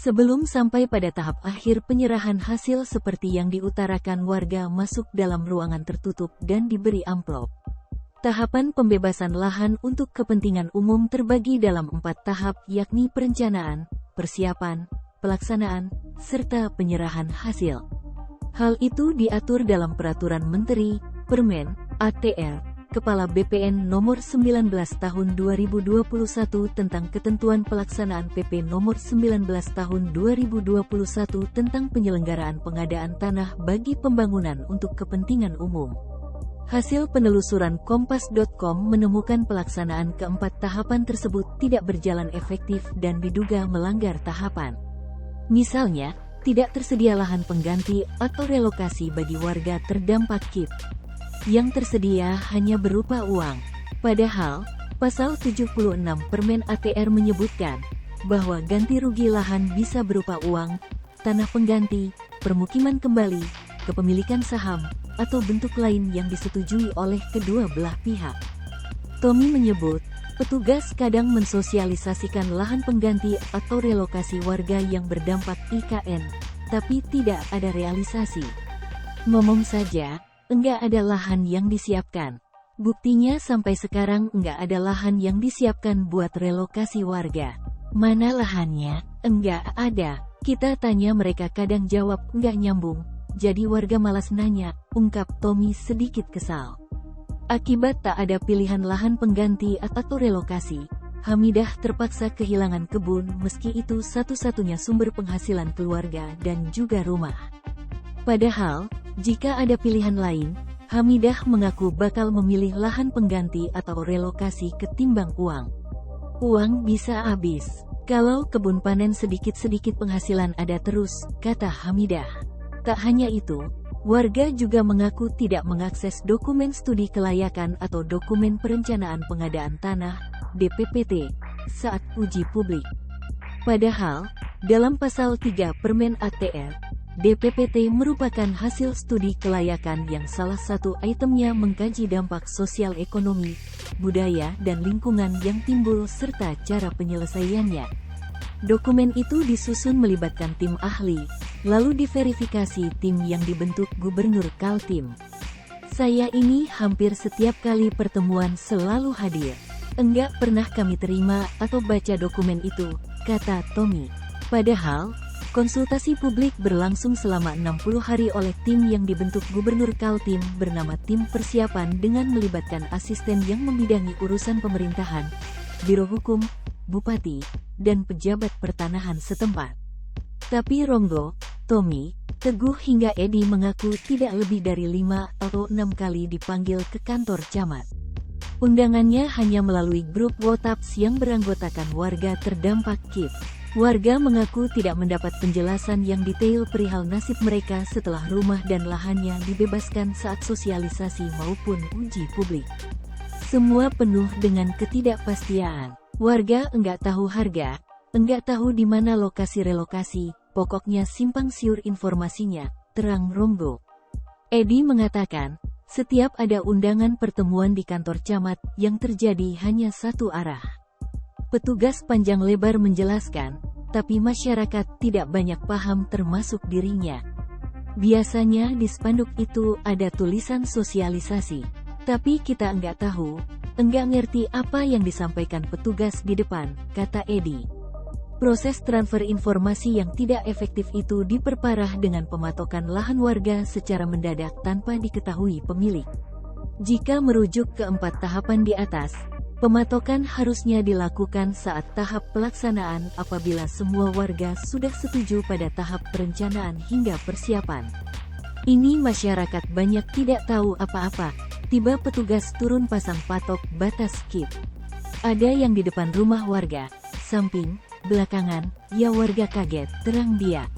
Sebelum sampai pada tahap akhir penyerahan hasil seperti yang diutarakan warga masuk dalam ruangan tertutup dan diberi amplop. Tahapan pembebasan lahan untuk kepentingan umum terbagi dalam 4 tahap yakni perencanaan, persiapan, pelaksanaan, serta penyerahan hasil. Hal itu diatur dalam Peraturan Menteri, Permen, ATR, Kepala BPN Nomor 19 Tahun 2021 tentang Ketentuan Pelaksanaan PP Nomor 19 Tahun 2021 tentang penyelenggaraan pengadaan tanah bagi pembangunan untuk kepentingan umum. Hasil penelusuran Kompas.com menemukan pelaksanaan keempat tahapan tersebut tidak berjalan efektif dan diduga melanggar tahapan. Misalnya, tidak tersedia lahan pengganti atau relokasi bagi warga terdampak KIP. Yang tersedia hanya berupa uang. Padahal, Pasal 76 Permen ATR menyebutkan bahwa ganti rugi lahan bisa berupa uang, tanah pengganti, permukiman kembali, kepemilikan saham, atau bentuk lain yang disetujui oleh kedua belah pihak. Tommy menyebut, petugas kadang mensosialisasikan lahan pengganti atau relokasi warga yang berdampak IKN, tapi tidak ada realisasi. Ngomong saja, enggak ada lahan yang disiapkan. Buktinya sampai sekarang enggak ada lahan yang disiapkan buat relokasi warga. Mana lahannya? Enggak ada. Kita tanya mereka kadang jawab enggak nyambung. Jadi warga malas nanya, ungkap Tommy sedikit kesal. Akibat tak ada pilihan lahan pengganti atau relokasi, Hamidah terpaksa kehilangan kebun meski itu satu-satunya sumber penghasilan keluarga dan juga rumah. Padahal, jika ada pilihan lain, Hamidah mengaku bakal memilih lahan pengganti atau relokasi ketimbang uang. Uang bisa habis. Kalau kebun panen sedikit-sedikit penghasilan ada terus, kata Hamidah. Tak hanya itu, warga juga mengaku tidak mengakses dokumen studi kelayakan atau dokumen perencanaan pengadaan tanah, DPPT, saat uji publik. Padahal, dalam Pasal 3 Permen ATR, DPPT merupakan hasil studi kelayakan yang salah satu itemnya mengkaji dampak sosial ekonomi, budaya dan lingkungan yang timbul serta cara penyelesaiannya. Dokumen itu disusun melibatkan tim ahli, lalu diverifikasi tim yang dibentuk Gubernur Kaltim. Saya ini hampir setiap kali pertemuan selalu hadir. Enggak pernah kami terima atau baca dokumen itu, kata Tommy. Padahal, konsultasi publik berlangsung selama 60 hari oleh tim yang dibentuk Gubernur Kaltim bernama Tim Persiapan dengan melibatkan asisten yang membidangi urusan pemerintahan, Biro Hukum, Bupati, dan pejabat pertanahan setempat. Tapi Ronggo, Tommy, Teguh hingga Edi mengaku tidak lebih dari 5 atau 6 kali dipanggil ke kantor camat. Undangannya hanya melalui grup WhatsApp yang beranggotakan warga terdampak KIP. Warga mengaku tidak mendapat penjelasan yang detail perihal nasib mereka setelah rumah dan lahannya dibebaskan saat sosialisasi maupun uji publik. Semua penuh dengan ketidakpastian. Warga enggak tahu harga, enggak tahu di mana lokasi relokasi, pokoknya simpang siur informasinya, terang Ronggo. Edi mengatakan, setiap ada undangan pertemuan di kantor camat, yang terjadi hanya satu arah. Petugas panjang lebar menjelaskan, tapi masyarakat tidak banyak paham termasuk dirinya. Biasanya di spanduk itu ada tulisan sosialisasi, tapi kita enggak tahu, enggak ngerti apa yang disampaikan petugas di depan, kata Edi. Proses transfer informasi yang tidak efektif itu diperparah dengan pematokan lahan warga secara mendadak tanpa diketahui pemilik. Jika merujuk ke 4 tahapan di atas, pematokan harusnya dilakukan saat tahap pelaksanaan apabila semua warga sudah setuju pada tahap perencanaan hingga persiapan. Ini masyarakat banyak tidak tahu apa-apa. Tiba petugas turun pasang patok batas KIP. Ada yang di depan rumah warga, samping, belakangan, ya warga kaget, terang dia.